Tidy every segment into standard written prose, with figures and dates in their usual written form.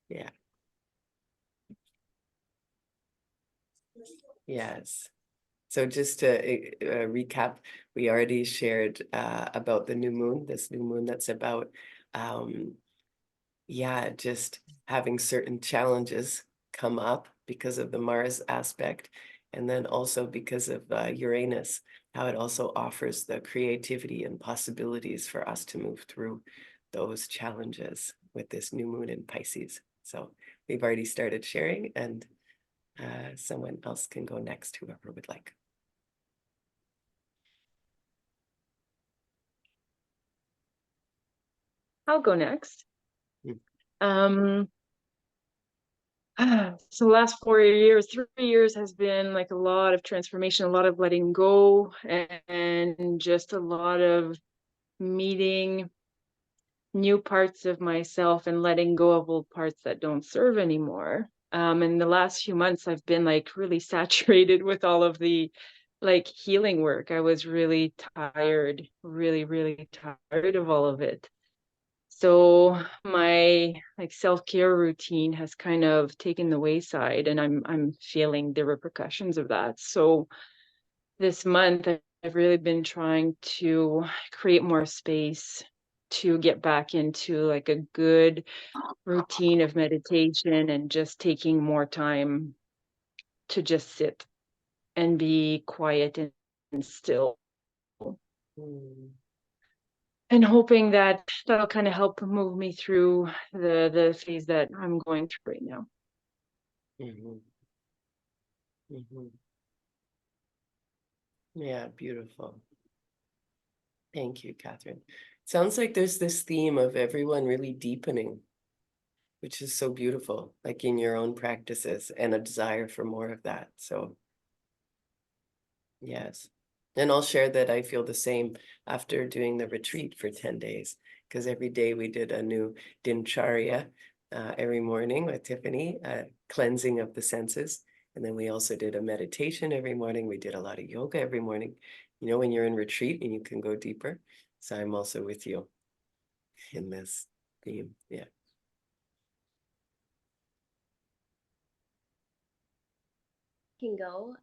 Yeah. Yes. So just to recap, we already shared about the new moon, this new moon that's about, yeah, just having certain challenges come up because of the Mars aspect, and then also because of Uranus, how it also offers the creativity and possibilities for us to move through those challenges with this new moon in Pisces. So we've already started sharing, and someone else can go next, whoever would like. I'll go next. Mm. So the last 4 years, 3 years has been like a lot of transformation, a lot of letting go, and just a lot of meeting new parts of myself and letting go of old parts that don't serve anymore. In the last few months, I've been like really saturated with all of the like healing work. I was really tired, really, really tired of all of it. So my like self-care routine has kind of taken the wayside, and I'm feeling the repercussions of that. So this month I've really been trying to create more space to get back into like a good routine of meditation and just taking more time to just sit and be quiet and still, Mm. and hoping that that'll kind of help move me through the phase that I'm going through right now. Mhm. Mhm. Yeah, beautiful. Thank you, Catherine. Sounds like there's this theme of everyone really deepening, which is so beautiful, like in your own practices and a desire for more of that. So, yes. And I'll share that I feel the same after doing the retreat for 10 days, because every day we did a new dincharya every morning with Tiffany, cleansing of the senses. And then we also did a meditation every morning. We did a lot of yoga every morning, you know, when you're in retreat and you can go deeper. So I'm also with you in this theme. Yeah. Can go.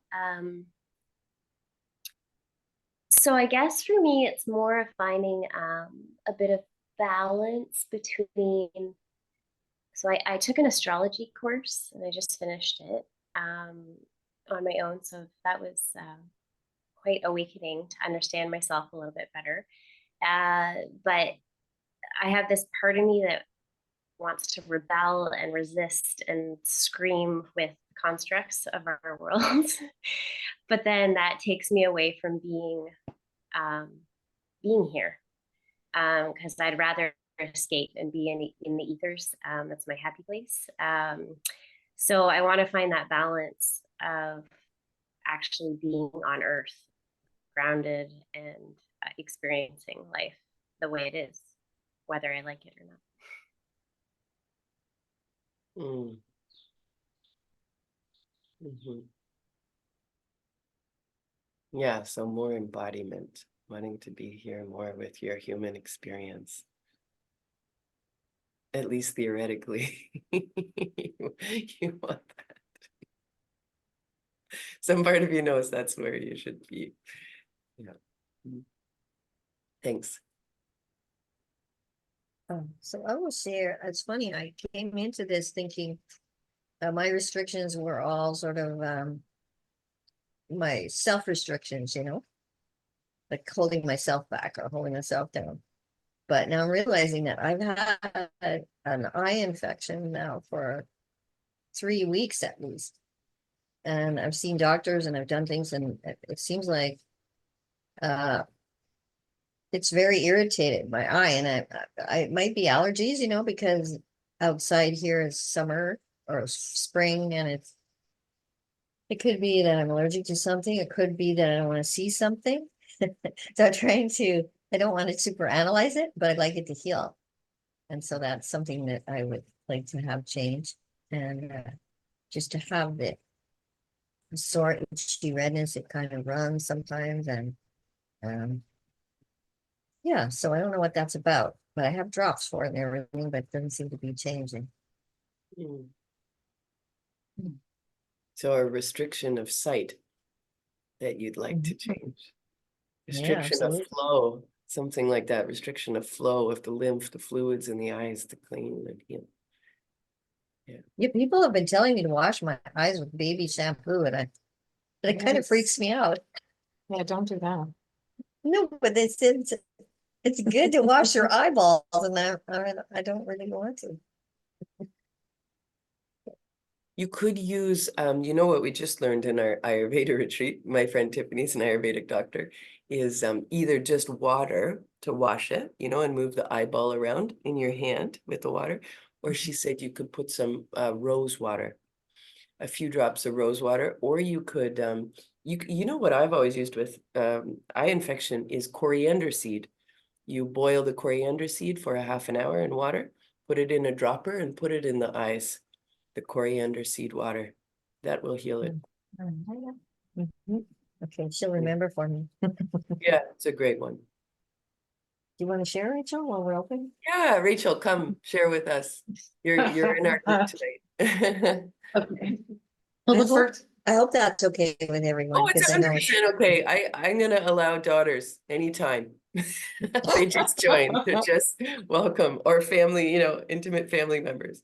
So I guess for me, it's more of finding a bit of balance between. So I took an astrology course and I just finished it on my own. So that was quite awakening to understand myself a little bit better. But I have this part of me that wants to rebel and resist and scream with constructs of our world. But then that takes me away from um, being here because I'd rather escape and be in the ethers. That's my happy place. So I want to find that balance of actually being on earth, grounded and experiencing life the way it is, whether I like it or not. Mm. Mhm. Yeah, so more embodiment, wanting to be here more with your human experience, at least theoretically. You want that. Some part of you knows that's where you should be. Yeah. Mm. Thanks. So I will share. It's funny. I came into this thinking my restrictions were all sort of my self restrictions, like holding myself back or holding myself down. But now I'm realizing that I've had an eye infection now for 3 weeks at least. And I've seen doctors and I've done things, and it seems like uh, it's very irritated my eye, and it might be allergies, because outside here is summer or spring, and it could be that I'm allergic to something. It could be that I don't want to see something. So I don't want to super analyze it, but I'd like it to heal. And so that's something that I would like to have changed. And just to have the sore itchy redness, it kind of runs sometimes. And um, yeah, so I don't know what that's about, but I have drops for it and everything, but it doesn't seem to be changing. Mm. Mm. So a restriction of sight that you'd like to change. Restriction of absolutely. flow, something like that, restriction of flow of the lymph, the fluids in the eyes to clean and heal. Yeah, people have been telling me to wash my eyes with baby shampoo, and but it kind of freaks me out. Yeah, don't do that. No, but it's good to wash your eyeballs, and I don't really want to. You could use, you know what we just learned in our Ayurveda retreat, my friend Tiffany's an Ayurvedic doctor, is either just water to wash it, you know, and move the eyeball around in your hand with the water, or she said you could put some rose water, a few drops of rose water, or you could, you know what I've always used with eye infection is coriander seed. You boil the coriander seed for a half an hour in water, put it in a dropper and put it in the eyes, the coriander seed water. That will heal it. Mhm. Okay, she'll remember for me. Do Yeah, it's a great one. you want to share, Rachel, while we're open? Yeah, Rachel, come share with us. You're in our group tonight. Okay. I hope that's okay with everyone, Oh, it's because I know 100% okay. I'm gonna allow daughters anytime. They just join. They're just welcome, or family, you know, intimate family members.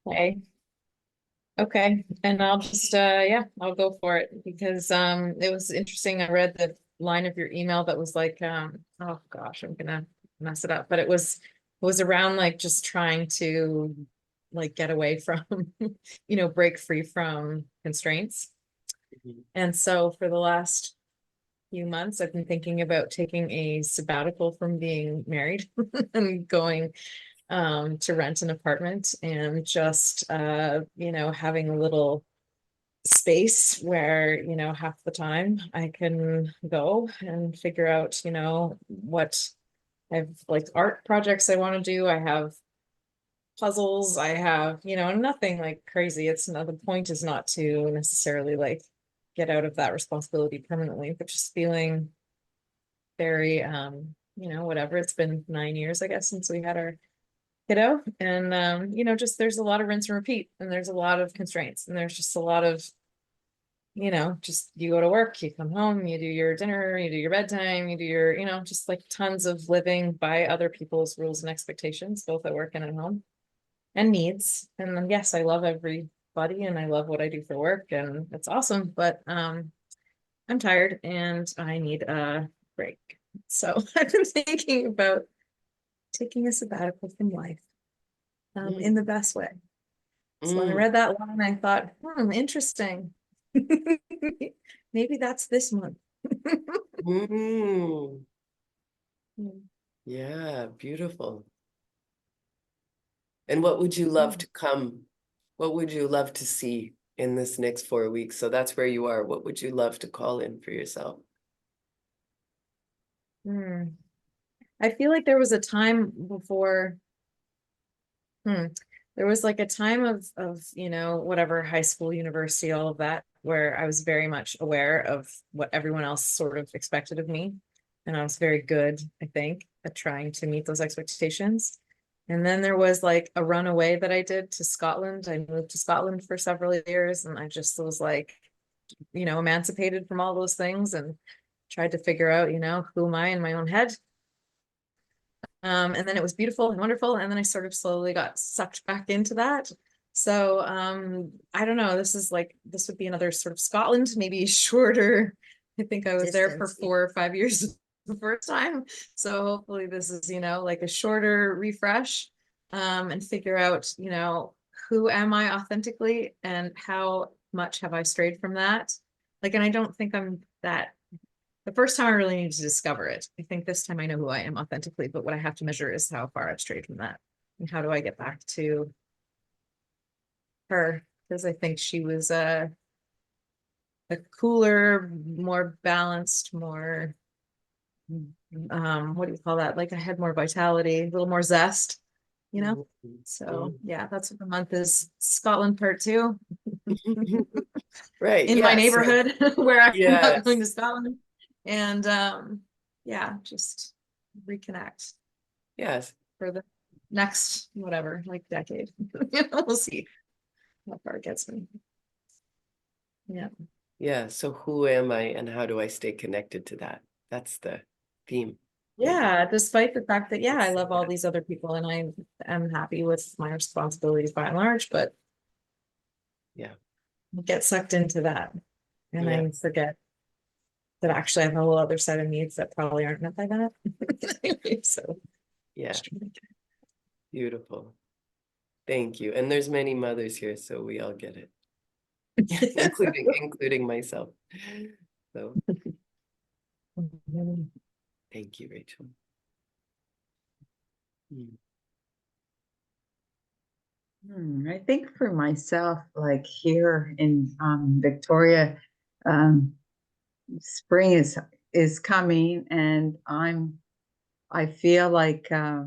Okay. Okay, and I'll just yeah, I'll go for it because it was interesting. I read the line of your email that was like oh gosh, I'm gonna mess it up, but it was around like just trying to like get away from break free from constraints. Mhm. And so for the last few months, I've been thinking about taking a sabbatical from being married and going to rent an apartment and just having a little space where half the time I can go and figure out what I have, like art projects I want to do. I have puzzles, I have nothing like crazy. It's not, the point is not to necessarily like get out of that responsibility permanently, but just feeling very whatever. It's been 9 years, I guess, since we had our kiddo, and just there's a lot of rinse and repeat, and there's a lot of constraints, and there's just a lot of just you go to work, you come home, you do your dinner, you do your bedtime, you do your just like tons of living by other people's rules and expectations, both at work and at home, and needs. And then yes, I love everybody and I love what I do for work and it's awesome, but I'm tired and I need a break. So I've been thinking about taking a sabbatical from life in the best way. So when I Mm, read that line, I thought, interesting. Maybe that's this month. mm. Yeah, beautiful. And what would you love to come? What would you love to see in this next 4 weeks? So that's where you are. What would you love to call in for yourself? Hmm. I feel like there was a time before, there was like a time of whatever, high school, university, all of that, where I was very much aware of what everyone else sort of expected of me. And I was very good, I think, at trying to meet those expectations. And then there was like a runaway that I did to Scotland. I moved to Scotland for several years and I just was like, emancipated from all those things and tried to figure out, who am I in my own head. And then it was beautiful and wonderful. And then I sort of slowly got sucked back into that. So I don't know. This would be another sort of Scotland, maybe shorter. I think I was there for distance. 4 or 5 years the first time. So hopefully this is, like a shorter refresh, and figure out, who am I authentically and how much have I strayed from that? Like, and I don't think I'm that. The first time I really need to discover it. I think this time I know who I am authentically, but what I have to measure is how far I've strayed from that. And how do I get back to her? Because I think she was a cooler, more balanced, more what do you call that? Like I had more vitality, a little more zest, you know? So yeah, that's what the month is. Scotland part 2 Right. in my Yes. neighborhood where I'm not going Yes. to Scotland. And yeah, just reconnect Yes. for the next, whatever, like decade. You know, we'll see how far it gets me. Yeah. Yeah, so who am I and how do I stay connected to that? That's the theme. maybe. Yeah, despite the fact that, yeah, I It's love all that. these other people and I am happy with my responsibilities by and large, but Yeah. I get sucked into that and Yeah. I forget that actually I have a whole other set of needs that probably aren't met by that. So Yeah, beautiful. Thank you. And there's many mothers here, so we all get it, including myself. So thank you, Rachel. I think for myself, like here in Victoria, spring is coming, and I feel like I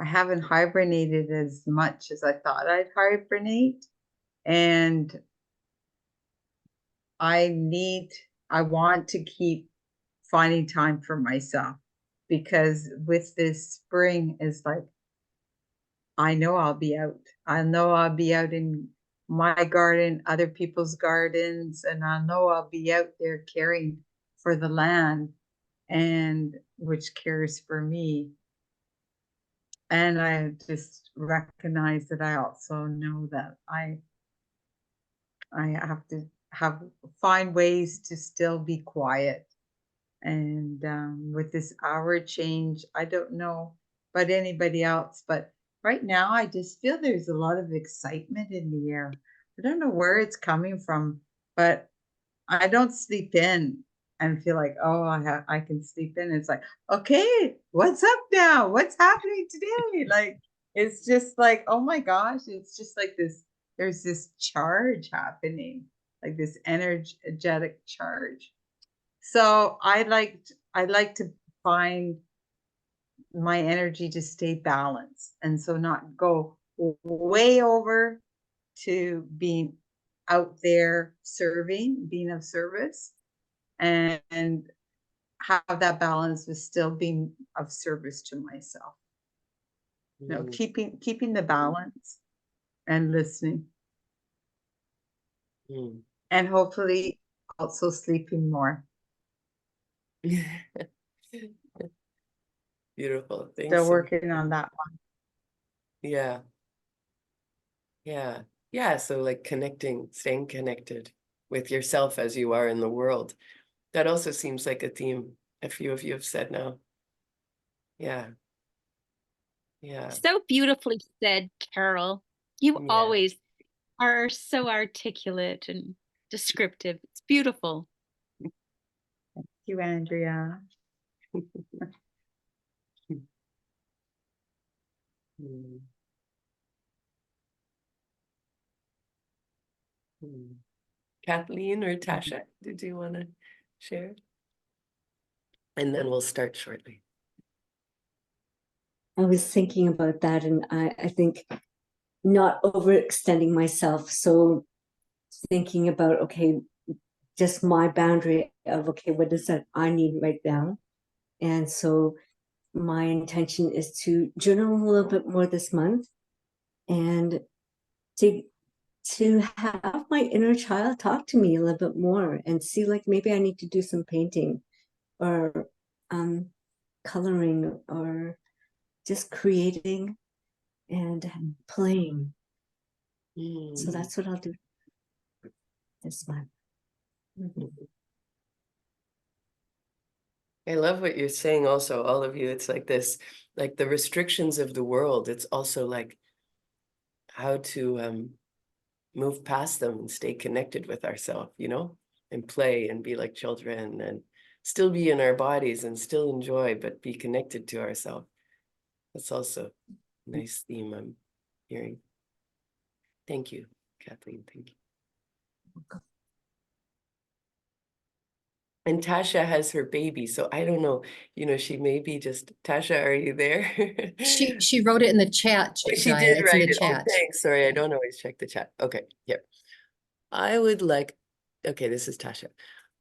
haven't hibernated as much as I thought I'd hibernate, and I want to keep finding time for myself, because with this spring is like, I know I'll be out. I know I'll be out in my garden, other people's gardens, and I know I'll be out there caring for the land, and which cares for me. And I just recognize that I also know that I have to find ways to still be quiet. And with this hour change, I don't know about anybody else, but right now I just feel there's a lot of excitement in the air. I don't know where it's coming from, but I don't sleep in and feel like, oh, I can sleep in. It's like, okay, what's up now? What's happening today? Like, it's just like, oh my gosh, it's just like this. There's this charge happening, like this energetic charge. So I like to find my energy to stay balanced, and so not go way over to being out there serving, being of service, and have that balance with still being of service to myself. You know, keeping the balance and listening, Mm. and hopefully also sleeping more. Beautiful. Thanks. Still so working much. on that one. Yeah. Yeah. Yeah. So like staying connected with yourself as you are in the world. That also seems like a theme a few of you have said now. Yeah. Yeah. So beautifully said, Carol. You Yeah. always are so articulate and descriptive. It's beautiful. Thank you, Andrea. Mm. Mm. Kathleen or Tasha, did you want to share? And then we'll start shortly. I was thinking about that, and I think not overextending myself. So thinking about, okay, just my boundary of, okay, what is that I need right now? And so my intention is to journal a little bit more this month and to have my inner child talk to me a little bit more and see, like, maybe I need to do some painting or coloring or just creating and playing. So that's what I'll do this month. I love what you're saying also, all of you. It's like this, like the restrictions of the world. It's also like how to move past them and stay connected with ourselves, and play and be like children and still be in our bodies and still enjoy, but be connected to ourselves. That's also a nice theme I'm hearing. Thank you, Kathleen. Thank you. And Tasha has her baby, so I don't know, she may be just, Tasha, are you there? She wrote it in the chat, Oh, she Jaya. did It's in write the it. Oh, chat. thanks. Sorry, I don't always check the chat. Okay, here. I would like, okay, this is Tasha.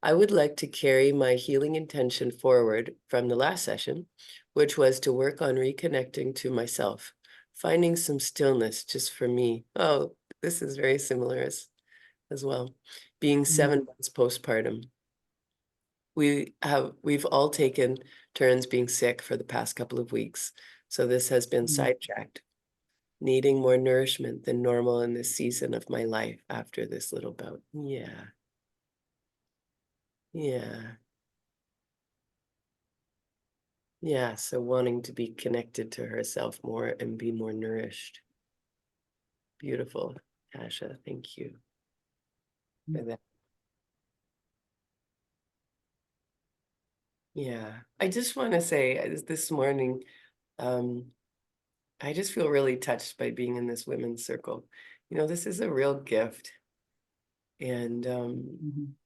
I would like to carry my healing intention forward from the last session, which was to work on reconnecting to myself, finding some stillness just for me. Oh, this is very similar as well. Being 7 months postpartum. We've all taken turns being sick for the past couple of weeks. So this has been sidetracked, needing more nourishment than normal in this season of my life after this little bout. Yeah. Yeah. Yeah. So wanting to be connected to herself more and be more nourished. Beautiful, Tasha. Thank you for that. Yeah. I just want to say this morning, I just feel really touched by being in this women's circle. You know, this is a real gift. And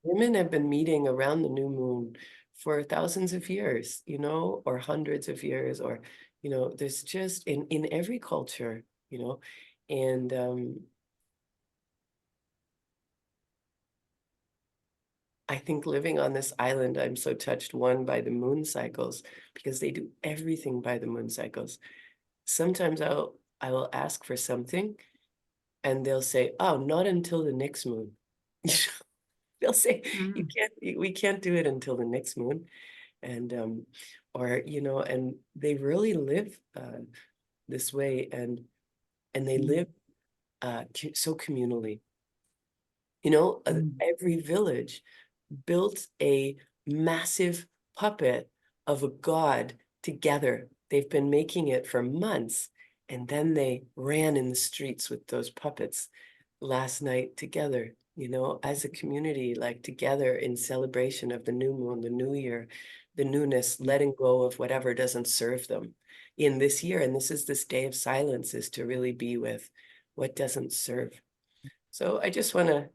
women have been meeting around the new moon for thousands of years, you know, or hundreds of years, or, you know, there's just in every culture, you know, and I think living on this island, I'm so touched, one, by the moon cycles, because they do everything by the moon cycles. Sometimes I will ask for something and they'll say, oh, not until the next moon. They'll say, we can't do it until the next moon. And, or, you know, and they really live this way, and they live so communally. You know, every village built a massive puppet of a god together. They've been making it for months, and then they ran in the streets with those puppets last night together, you know, as a community, like together in celebration of the new moon, the new year, the newness, letting go of whatever doesn't serve them in this year. And this day of silence, is to really be with what doesn't serve. So I just want to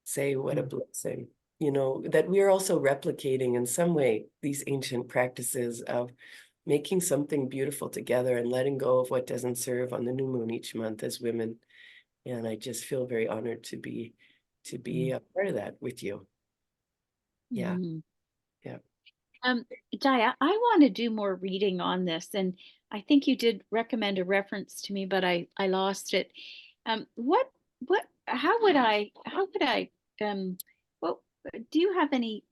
say what a blessing, you know, that we are also replicating in some way these ancient practices of making something beautiful together and letting go of what doesn't serve on the new moon each month as women. And I just feel very honored to be a part of that with you. Yeah. Yeah. Jaya, I want to do more reading on this, and I think you did recommend a reference to me, but I lost it. What how would I what do you have any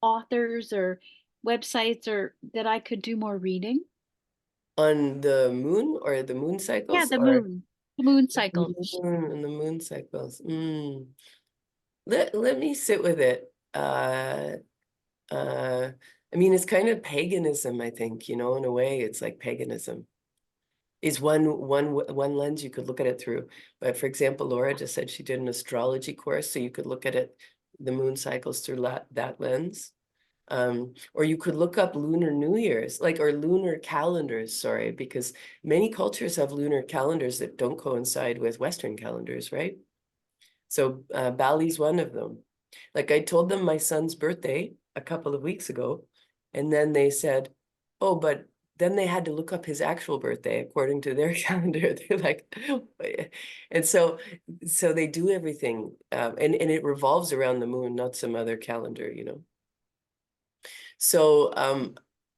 authors or websites or that I could do more reading? On the moon, or the moon Yeah, cycles, the or moon the cycle. moon and the moon cycles. Let me sit with it. I mean, it's kind of paganism, I think, you know, in a way. It's like paganism is one lens you could look at it through. But for example, Laura just said she did an astrology course, so you could look at it, the moon cycles, through that lens. Or you could look up lunar New Year's, like, or lunar calendars, sorry, because many cultures have lunar calendars that don't coincide with Western calendars, right? So Bali's one of them. Like, I told them my son's birthday a couple of weeks ago, and then they said, oh, but then they had to look up his actual birthday according to their calendar. They're like, and so they do everything, and it revolves around the moon, not some other calendar, you know. So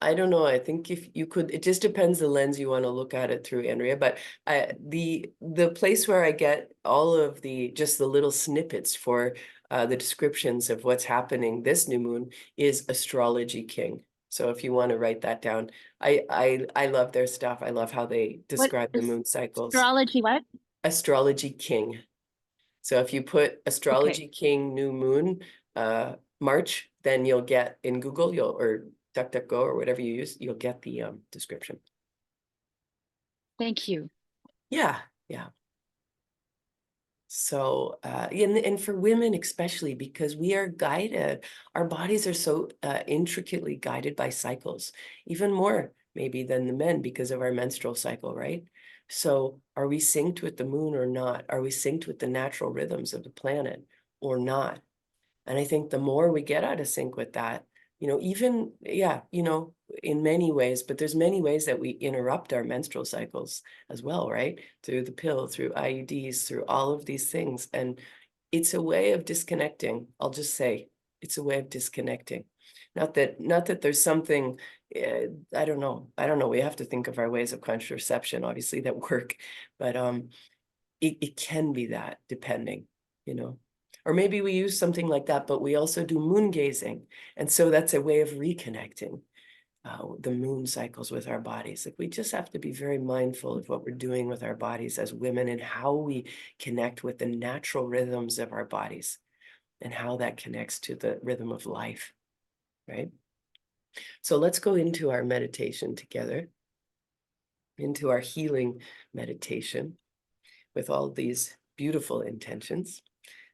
I don't know. I think if you could, it just depends the lens you want to look at it through, Andrea. But the place where I get all of just the little snippets for the descriptions of what's happening this new moon is Astrology King. So if you want to write that down, I love their stuff. I love how they What describe the is moon cycles. astrology? What? Astrology King. So if you put Okay. Astrology King New Moon March, then you'll get in Google, or DuckDuckGo or whatever you use, you'll get the description. Thank you. Yeah, yeah. So, and for women especially, because we are guided, our bodies are so intricately guided by cycles, even more maybe than the men because of our menstrual cycle, right? So are we synced with the moon or not? Are we synced with the natural rhythms of the planet or not? And I think the more we get out of sync with that, you know, even, yeah, you know, in many ways, but there's many ways that we interrupt our menstrual cycles as well, right? Through the pill, through IUDs, through all of these things. And it's a way of disconnecting. I'll just say it's a way of disconnecting. Not that there's something, I don't know. We have to think of our ways of contraception, obviously, that work, but it can be that, depending, or maybe we use something like that, but we also do moon gazing, and so that's a way of reconnecting the moon cycles with our bodies. Like, we just have to be very mindful of what we're doing with our bodies as women, and how we connect with the natural rhythms of our bodies, and how that connects to the rhythm of life, right? So let's go into our meditation together, into our healing meditation with all these beautiful intentions.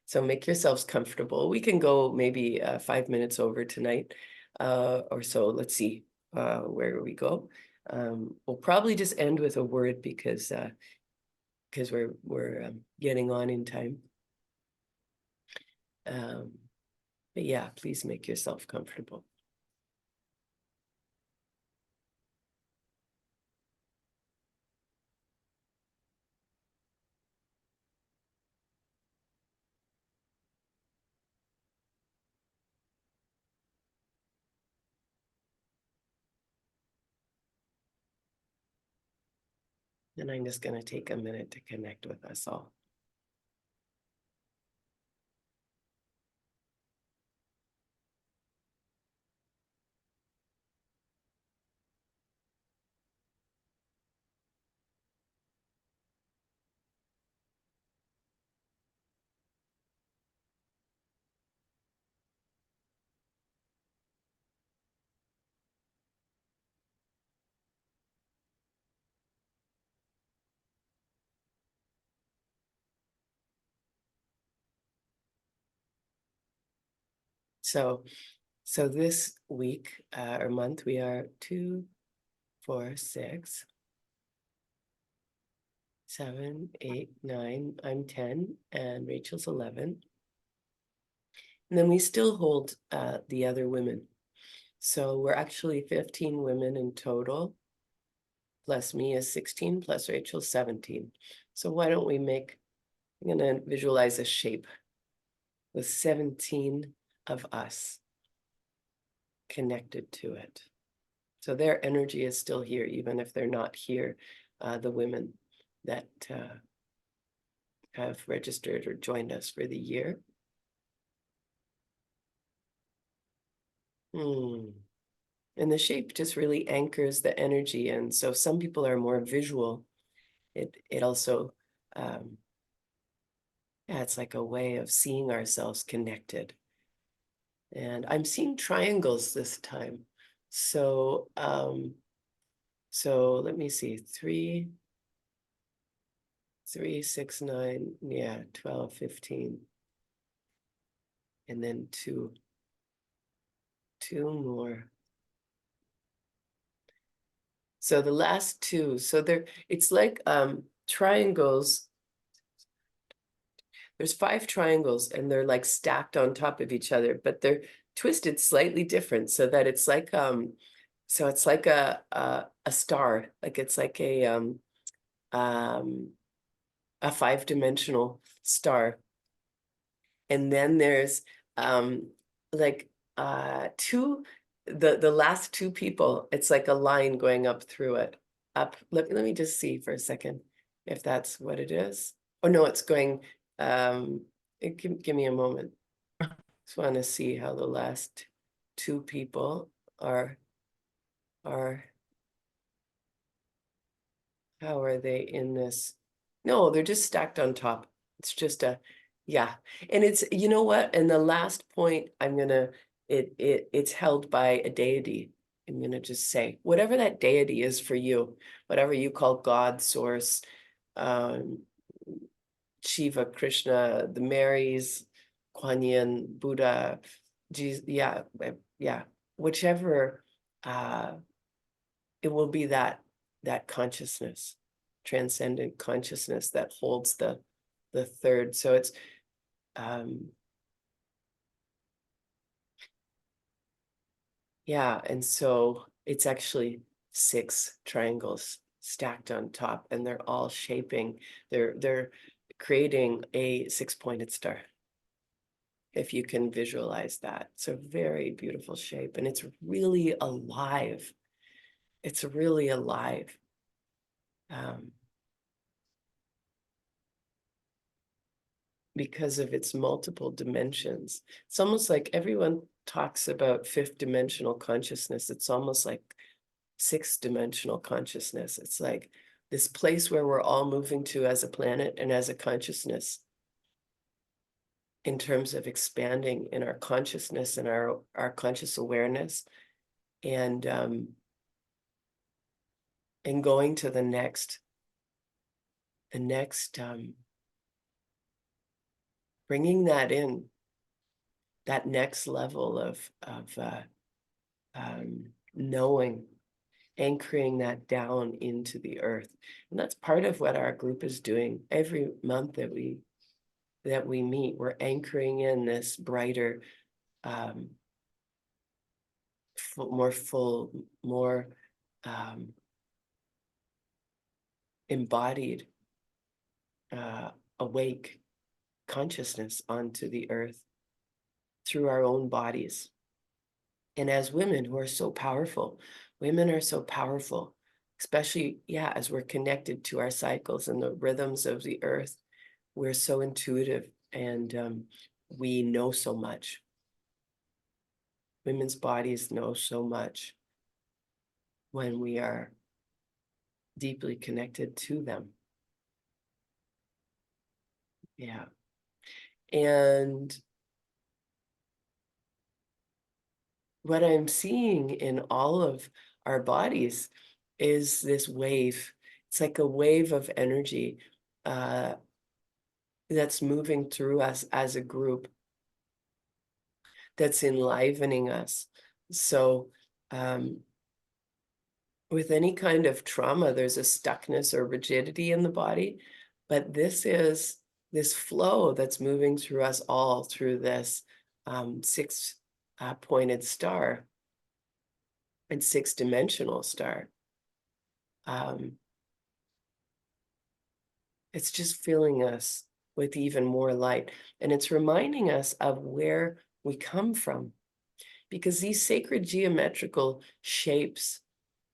So make yourselves comfortable. We can go maybe 5 minutes over tonight or so. Let's see where we go. We'll probably just end with a word because we're getting on in time. But yeah, please make yourself comfortable. And I'm just going to take a minute to connect with us all. So this week or month, we are 2, 4, 6, 7, 8, 9. I'm 10, and Rachel's 11. And then we still hold the other women. So we're actually 15 women in total, plus me is 16, plus Rachel's 17. So why don't we I'm going to visualize a shape with 17 of us connected to it. So their energy is still here, even if they're not here, the women that have registered or joined us for the year. And the shape just really anchors the energy. And so some people are more visual. It also, it's like a way of seeing ourselves connected. And I'm seeing triangles this time. So, so let me see, 3, 6, 9, 12, 15. And then 2 more. So the last 2, so it's like triangles. There's 5 triangles, and they're like stacked on top of each other, but they're twisted slightly different, so that it's like so it's like a star, like it's like a 5-dimensional star. And then there's like the last 2 people, it's like a line going up through it. Let me just see for a second if that's what it is. Oh no, it's going give me a moment. Just want to see how the last 2 people are how are they in this? No, they're just stacked on top. It's just yeah. And it's, you know what? And the last point, it's held by a deity. I'm gonna just say, whatever that deity is for you, whatever you call God, source, Shiva, Krishna, the Marys, Kuan Yin, Buddha, Jesus, yeah, whichever, it will be that consciousness, transcendent consciousness that holds the third. So it's and so it's actually 6 triangles stacked on top, and they're all shaping, they're creating a 6-pointed star. if you can visualize that. It's a very beautiful shape, and it's really alive. It's really alive. Because of its multiple dimensions. It's almost like everyone talks about fifth dimensional consciousness. It's almost like sixth dimensional consciousness. It's like this place where we're all moving to as a planet and as a consciousness, in terms of expanding in our consciousness and our conscious awareness, and going to the next bringing that in, that next level of knowing, anchoring that down into the earth. And that's part of what our group is doing every month that we meet. We're anchoring in this brighter, more embodied, awake consciousness onto the earth through our own bodies. And as women who are so powerful, women are so powerful, especially, as we're connected to our cycles and the rhythms of the earth. We're so intuitive, and we know so much. Women's bodies know so much when we are deeply connected to them. Yeah. And what I'm seeing in all of our bodies is this wave. It's like a wave of energy that's moving through us as a group, that's enlivening us. So with any kind of trauma, there's a stuckness or rigidity in the body, but this is this flow that's moving through us all through this six pointed star and six-dimensional star. It's just filling us with even more light, and it's reminding us of where we come from, because these sacred geometrical shapes,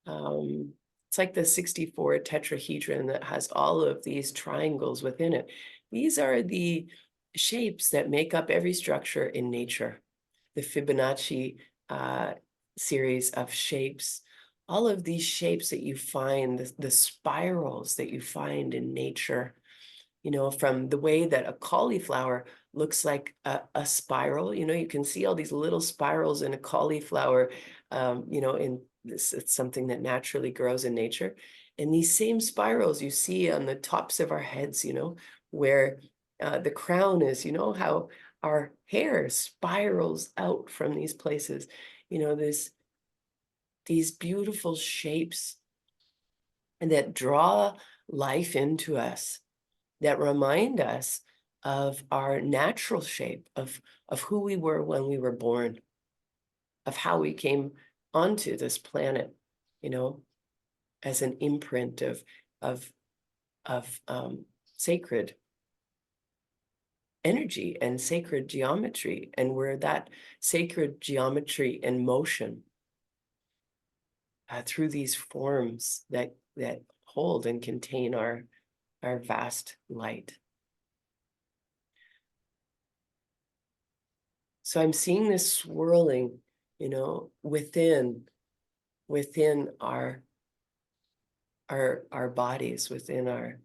it's like the 64 tetrahedron that has all of these triangles within it. These are the shapes that make up every structure in nature. The Fibonacci series of shapes, all of these shapes that you find, the spirals that you find in nature, from the way that a cauliflower looks like a spiral. You can see all these little spirals in a cauliflower, in this, it's something that naturally grows in nature. And these same spirals you see on the tops of our heads, where the crown is, how our hair spirals out from these places, these beautiful shapes that draw life into us, that remind us of our natural shape, of who we were when we were born, of how we came onto this planet, as an imprint of sacred energy and sacred geometry, and we're that sacred geometry in motion through these forms that hold and contain our vast light. So I'm seeing this swirling, within our bodies, within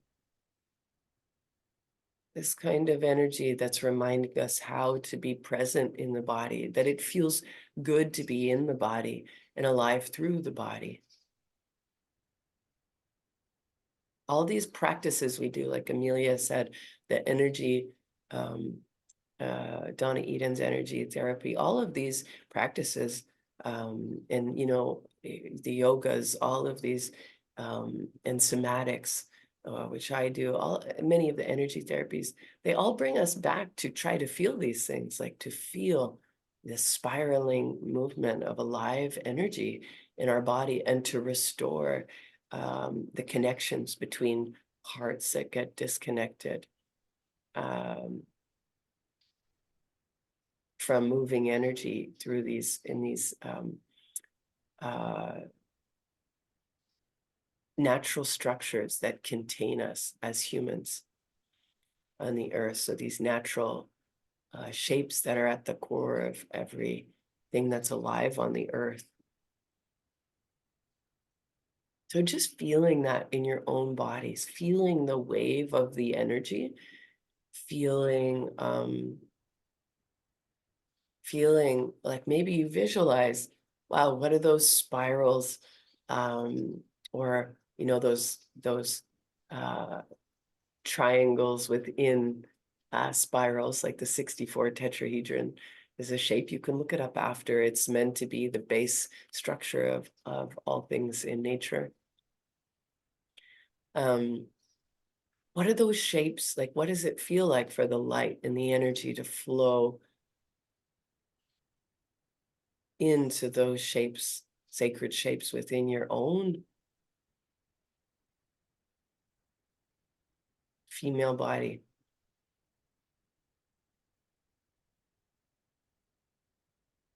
this kind of energy that's reminding us how to be present in the body, that it feels good to be in the body and alive through the body. All these practices we do, like Amelia said, the energy, Donna Eden's energy therapy, all of these practices, and the yogas, all of these, and somatics, which I do, many of the energy therapies, they all bring us back to try to feel these things, like to feel this spiraling movement of alive energy in our body, and to restore the connections between parts that get disconnected. from moving energy through these natural structures that contain us as humans on the earth. So these natural shapes that are at the core of everything that's alive on the earth. So just feeling that in your own bodies, feeling the wave of the energy, feeling feeling like maybe you visualize, wow, what are those spirals, or you know, those triangles within spirals, like the 64 tetrahedron is a shape. You can look it up after. It's meant to be the base structure of all things in nature. What are those shapes like? What does it feel like for the light and the energy to flow into those shapes, sacred shapes within your own female body?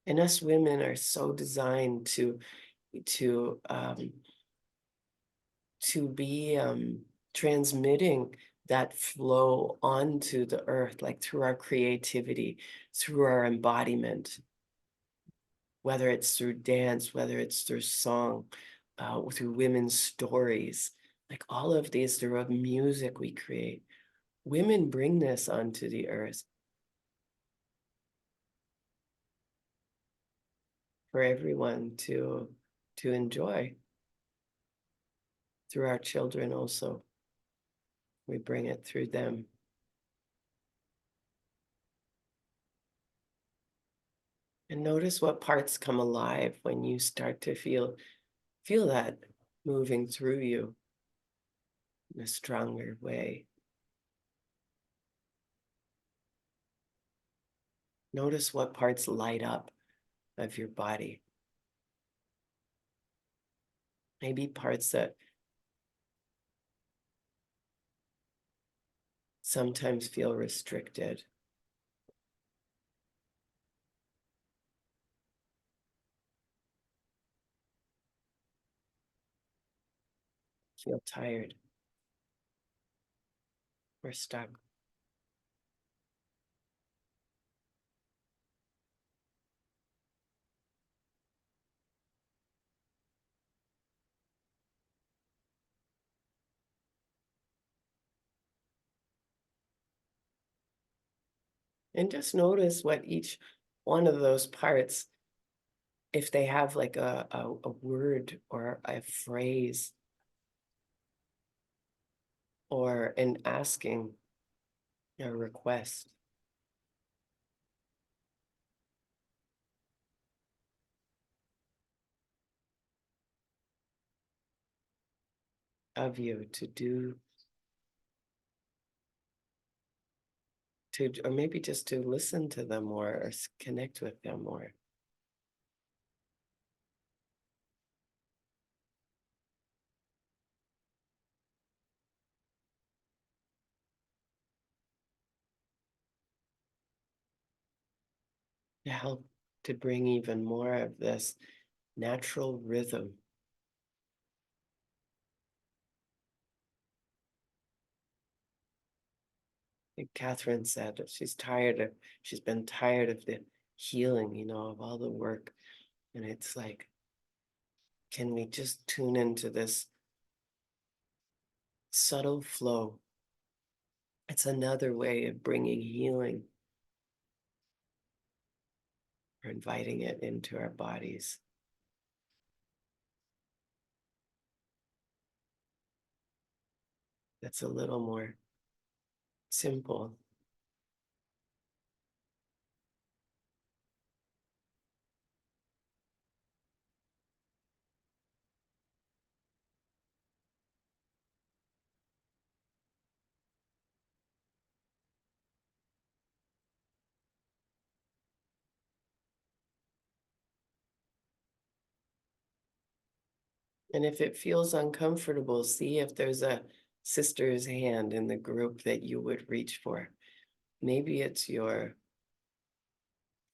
And us women are so designed to be transmitting that flow onto the earth, like through our creativity, through our embodiment, whether it's through dance, whether it's through song, through women's stories, like all of these, through music we create. Women bring this onto the earth for everyone to enjoy. Through our children also, we bring it through them. And notice what parts come alive when you start to feel that moving through you in a stronger way. Notice what parts light up of your body. Maybe parts that sometimes feel restricted. Feel tired or stuck. And just notice what each one of those parts, if they have like a word or a phrase or an asking, a request. Of you to do, or maybe just to listen to them more or connect with them more. To help to bring even more of this natural rhythm. Like Catherine said, that she's been tired of the healing, you know, of all the work. And it's like, can we just tune into this subtle flow? It's another way of bringing healing, or inviting it into our bodies. That's a little more simple. And if it feels uncomfortable, see if there's a sister's hand in the group that you would reach for. Maybe it's your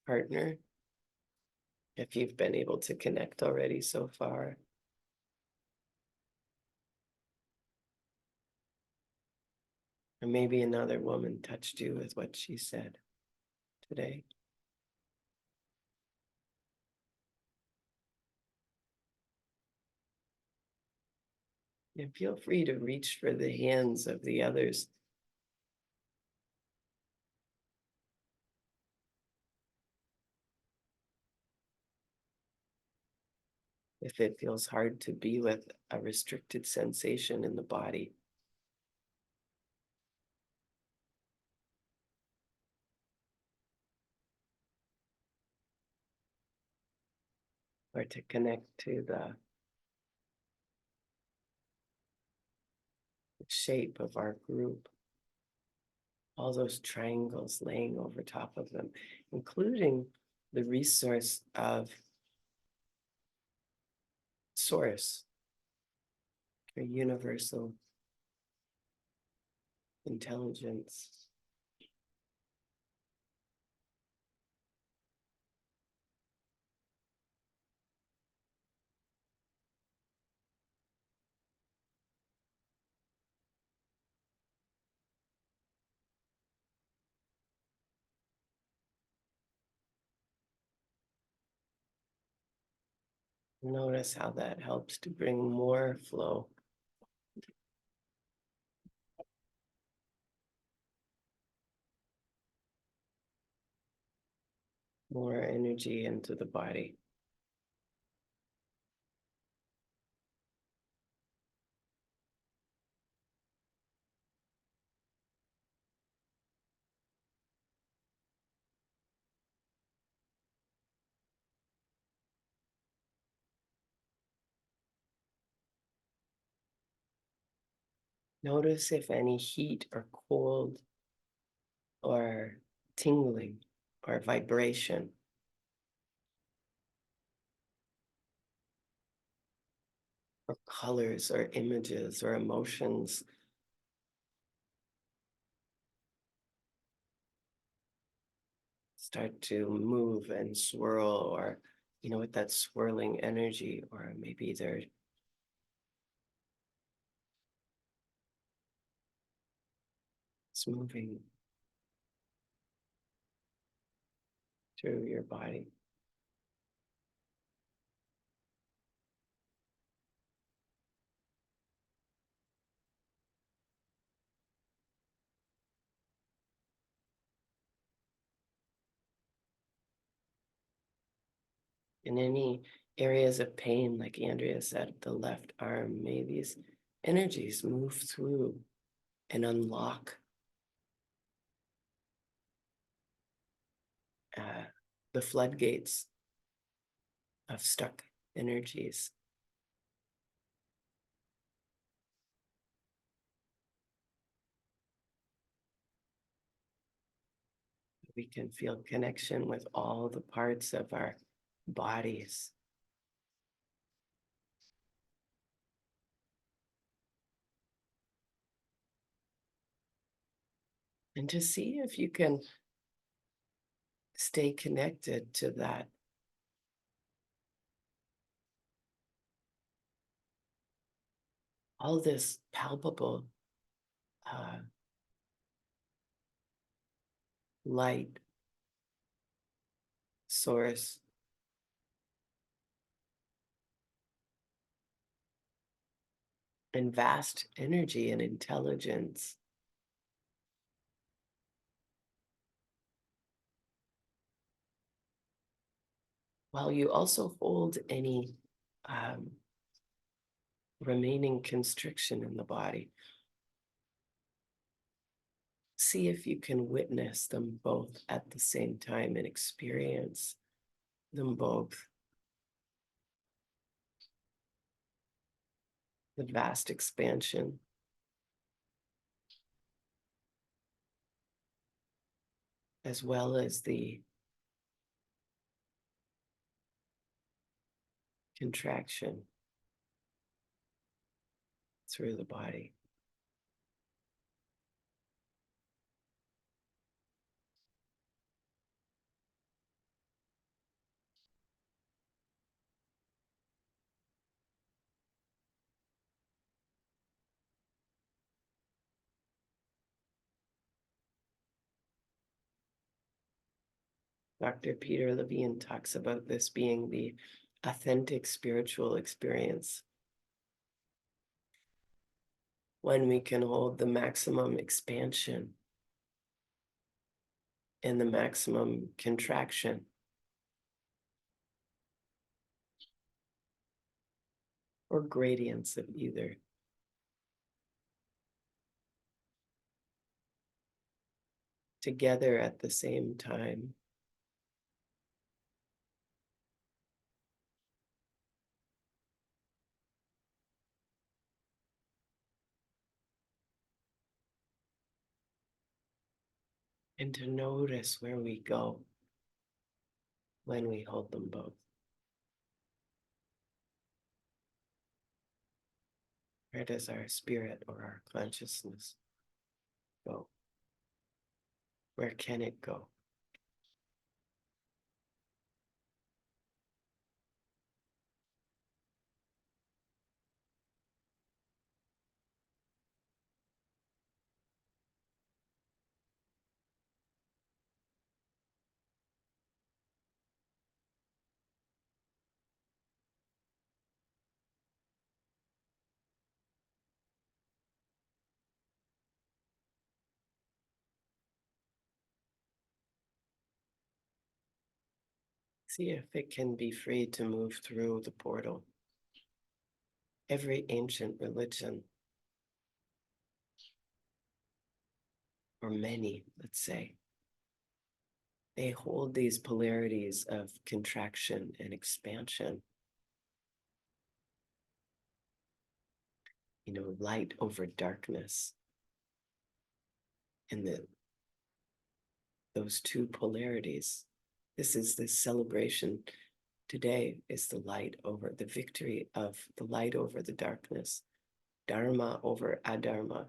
partner, if you've been able to connect already so far. Or maybe another woman touched you with what she said today. And feel free to reach for the hands of the others. If it feels hard to be with a restricted sensation in the body. Or to connect to the shape of our group. All those triangles laying over top of them, including the resource of source, or universal intelligence. Notice how that helps to bring more flow. More energy into the body. Notice if any heat or cold or tingling or vibration or colors or images or emotions start to move and swirl, or with that swirling energy, or maybe they're moving through your body. In any areas of pain, like Andrea said, the left arm, may these energies move through and unlock the floodgates of stuck energies. We can feel connection with all the parts of our bodies. And to see if you can stay connected to that. All this palpable light source. And vast energy and intelligence. While you also hold any remaining constriction in the body, see if you can witness them both at the same time and experience them both. The vast expansion. As well as the contraction through the body. Dr. Peter Levine talks about this being the authentic spiritual experience. When we can hold the maximum expansion and the maximum contraction. Or gradients of either. Together at the same time. And to notice where we go when we hold them both. Where does our spirit or our consciousness go? Where can it go? See if it can be free to move through the portal. Every ancient religion, or many, let's say, they hold these polarities of contraction and expansion. You know, light over darkness. And those two polarities. This is the celebration today is the light over the victory of the light over the darkness, dharma over adharma.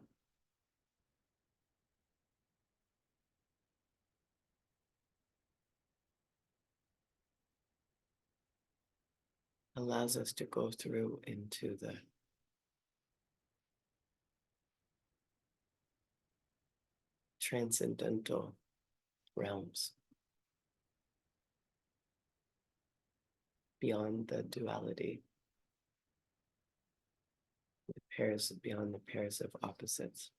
Allows us to go through into the transcendental realms, beyond the duality, the pairs, beyond the pairs of opposites.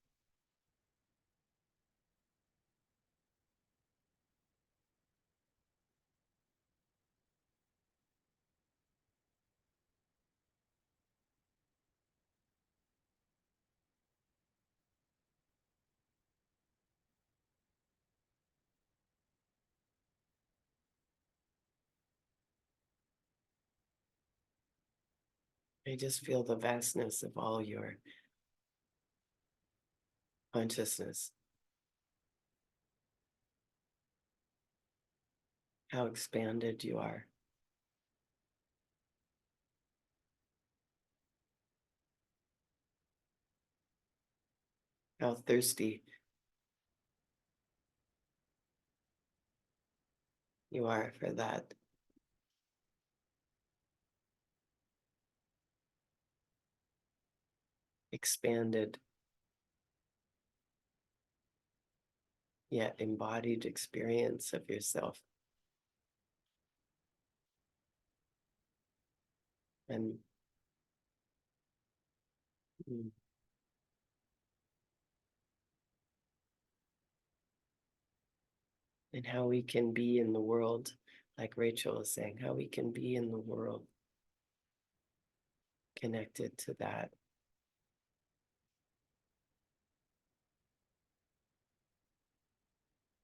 I just feel the vastness of all your consciousness. How expanded you are. How thirsty you are for that. Expanded, yet embodied experience of yourself. And mm, and how we can be in the world, like Rachel was saying, how we can be in the world connected to that.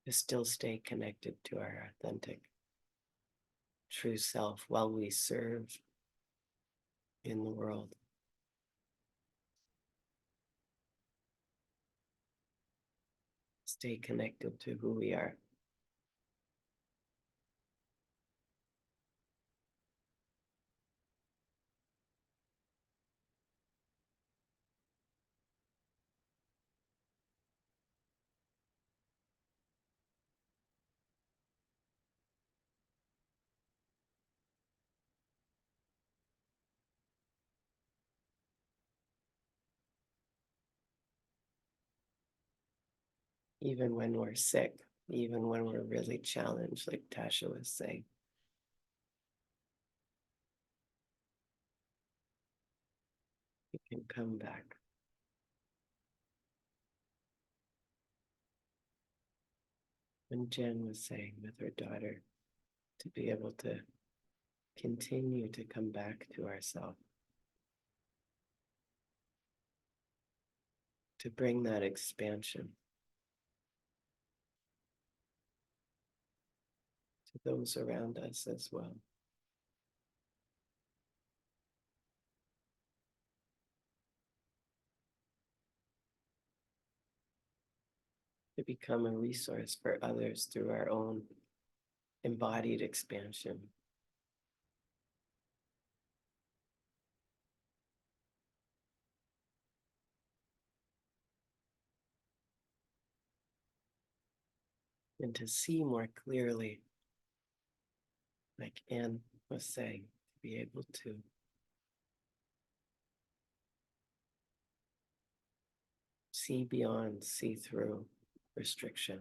To still stay connected to our authentic, true self while we serve in the world. Stay connected to who we are. Even when we're sick, even when we're really challenged, like Tasha was saying. We can come back. And Jen was saying with her daughter, to be able to continue to come back to ourselves, to bring that expansion to those around us as well. To become a resource for others through our own embodied expansion. And to see more clearly, like Anne was saying, to be able to see beyond, see through restriction.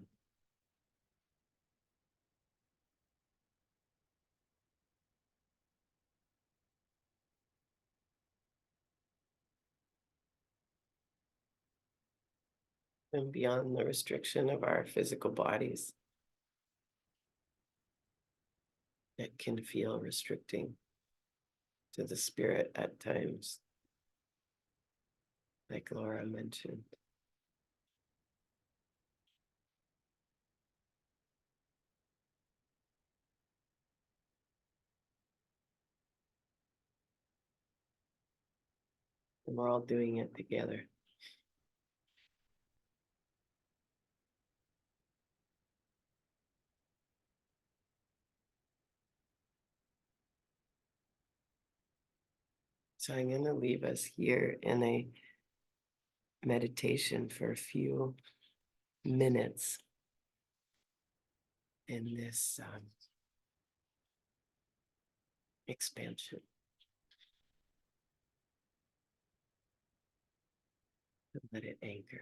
And beyond the restriction of our physical bodies that can feel restricting to the spirit at times, like Laura mentioned. And we're all doing it together. So I'm going to leave us here in a meditation for a few minutes in this expansion. Let it anchor.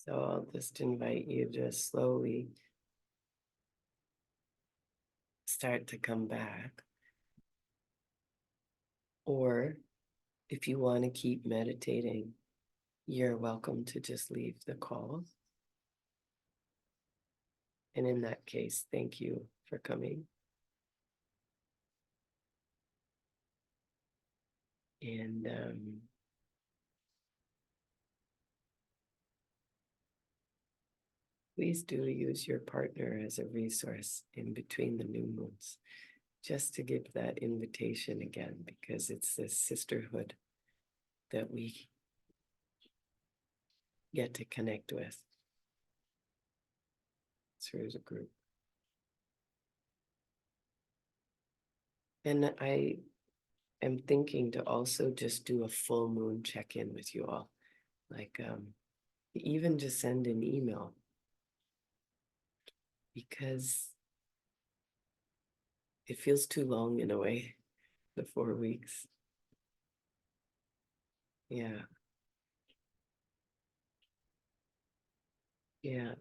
So I'll just invite you to slowly start to come back. Or if you want to keep meditating, you're welcome to just leave the call. And in that case, thank you for coming. And please do use your partner as a resource in between the new moons, just to give that invitation again, because it's this sisterhood that we get to connect with through the group. And I am thinking to also just do a full moon check-in with you all. Like even just send an email, because it feels too long in a way, the 4 weeks. Yeah. Yeah.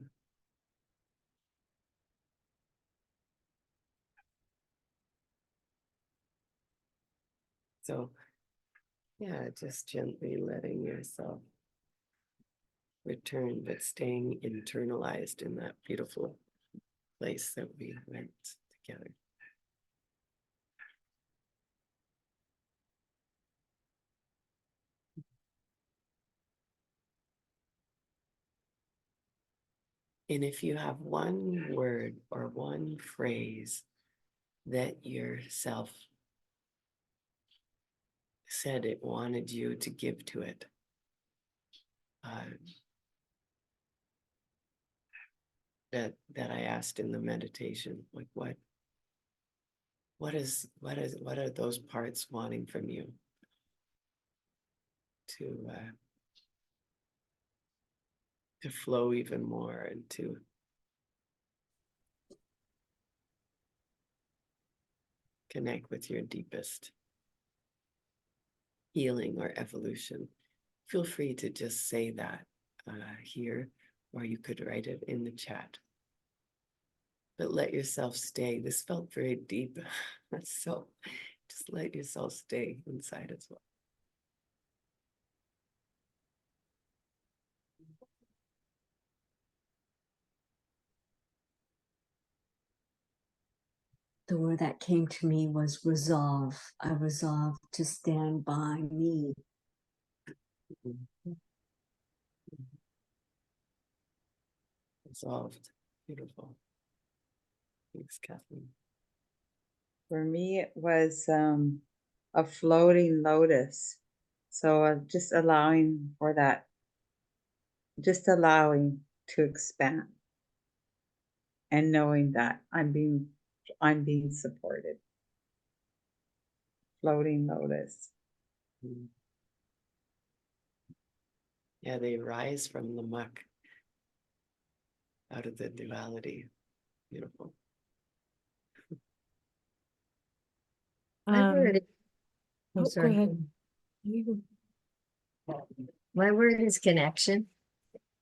So, yeah, just gently letting yourself return, but staying internalized in that beautiful place that we went together. And if you have one word or one phrase that yourself said it wanted you to give to it, that I asked in the meditation, like what are those parts wanting from you to flow even more and to connect with your deepest healing or evolution? Feel free to just say that here, or you could write it in the chat. But let yourself stay. This felt very deep. So just let yourself stay inside as well. The word that came to me was resolve. I resolved to stand by me. Resolved. Beautiful. Thanks, Kathleen. For me, it was a floating lotus. So just allowing for that, just allowing to expand and knowing that I'm being supported. Floating lotus. Yeah, they rise from the muck, out of the duality. Beautiful. My word I'm Go sorry. ahead. My word is connection.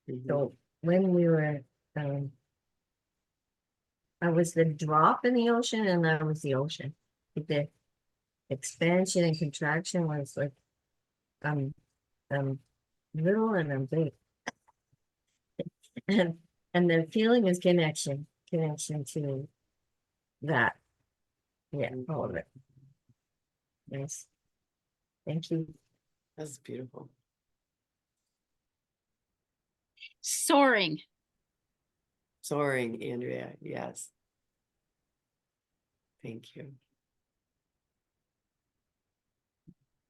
Mhm. So when we were, I was the drop in the ocean and I was the ocean. The expansion and contraction was like, I'm little and I'm big. And the feeling is connection to that. Yeah, all of it. Yes. Thank you. That's beautiful. Soaring. Soaring, Andrea. Yes. Thank you.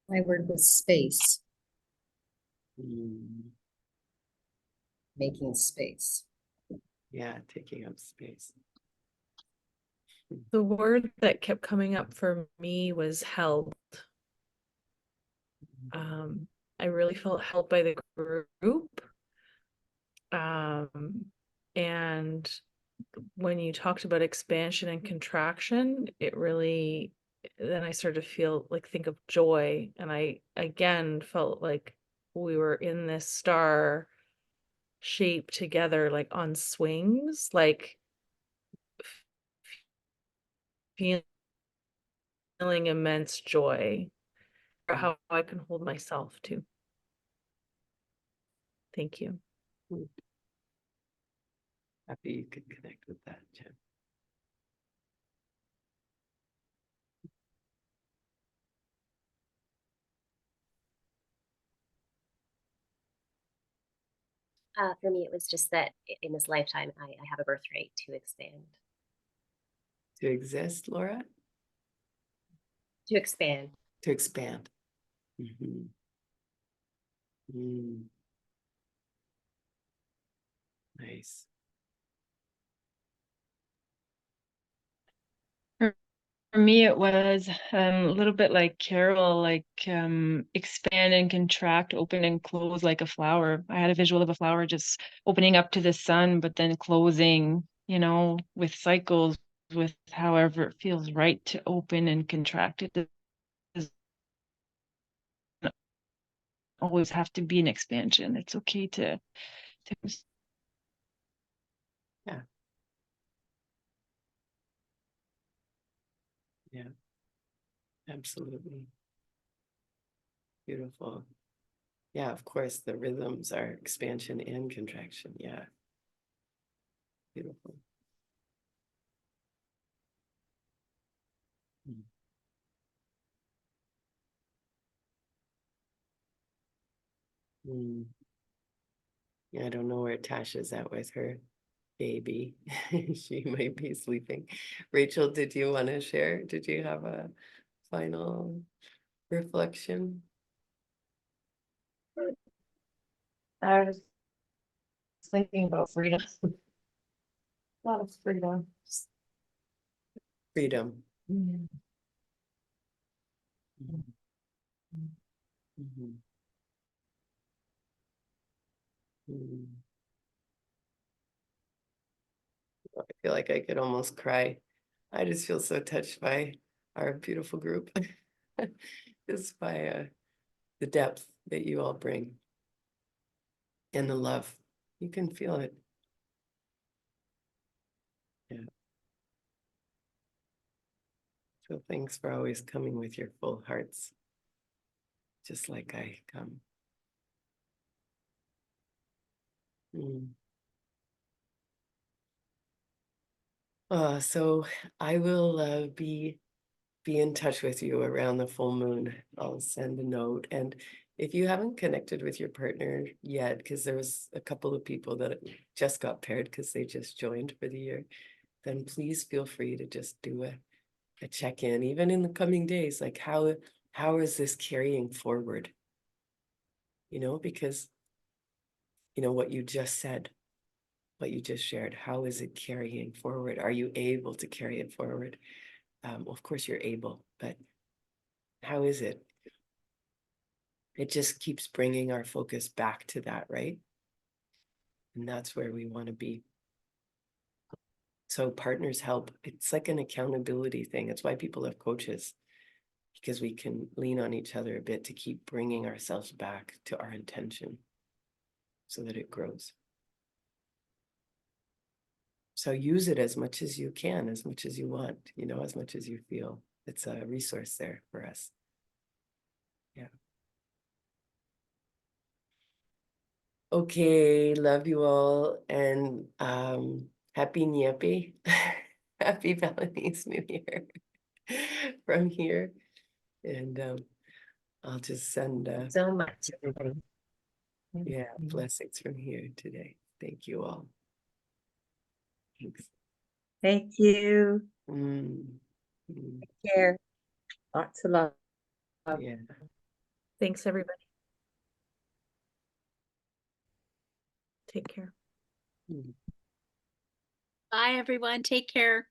My word was space, Mm, making space. yeah, taking up space. The word that kept coming up for me was held. I really felt held by the group. And when you talked about expansion and contraction, it really, then I started to feel like, think of joy. And I again felt like we were in this star shape together, like on swings, like feeling immense joy for how I can hold myself too. Thank you. Happy you could connect with that, Jen. For me, it was just that in this lifetime, I have a birthright to expand. To exist, Laura? To expand. To expand. Mhm. Mm. Nice. For me, it was a little bit like Carol, like expand and contract, open and close like a flower. I had a visual of a flower just opening up to the sun, but then closing, you know, with cycles, with however it feels right to open and contract. It doesn't always have to be an expansion. It's okay to Yeah. Yeah. Absolutely. Beautiful. Yeah, of course, the rhythms are expansion and contraction. Yeah. Beautiful. Mm. Mm. Yeah, I don't know where Tasha's at with her baby. She might be sleeping. Rachel, did you want to share? Did you have a final reflection? I was thinking about freedom. A lot of freedom. Freedom. Mm. Mhm. Mhm. Mhm. I feel like I could almost cry. I just feel so touched by our beautiful group. Just by the depth that you all bring and the love. You can feel it. Yeah. So thanks for always coming with your full hearts, just like I come. Mm. So I will be in touch with you around the full moon. I'll send a note. And if you haven't connected with your partner yet, because there was a couple of people that just got paired because they just joined for the year, then please feel free to just do a check-in, even in the coming days, like how is this carrying forward? You know, because you know what you just said, what you just shared, how is it carrying forward? Are you able to carry it forward? Of course you're able, but how is it? It just keeps bringing our focus back to that, right? And that's where we want to be. So partners help. It's like an accountability thing. It's why people have coaches, because we can lean on each other a bit to keep bringing ourselves back to our intention so that it grows. So use it as much as you can, as much as you want, you know, as much as you feel. It's a resource there for us. Yeah. Okay, love you all, and happy Nyepi. Happy Balinese New Year from here. And I'll just send So much, everybody. yeah, blessings from here today. Thank you all. Thanks. Thank you. Mm, mm, Take care. Lots of love. yeah. Thanks, everybody. Take care. Mm. Bye, everyone. Take care.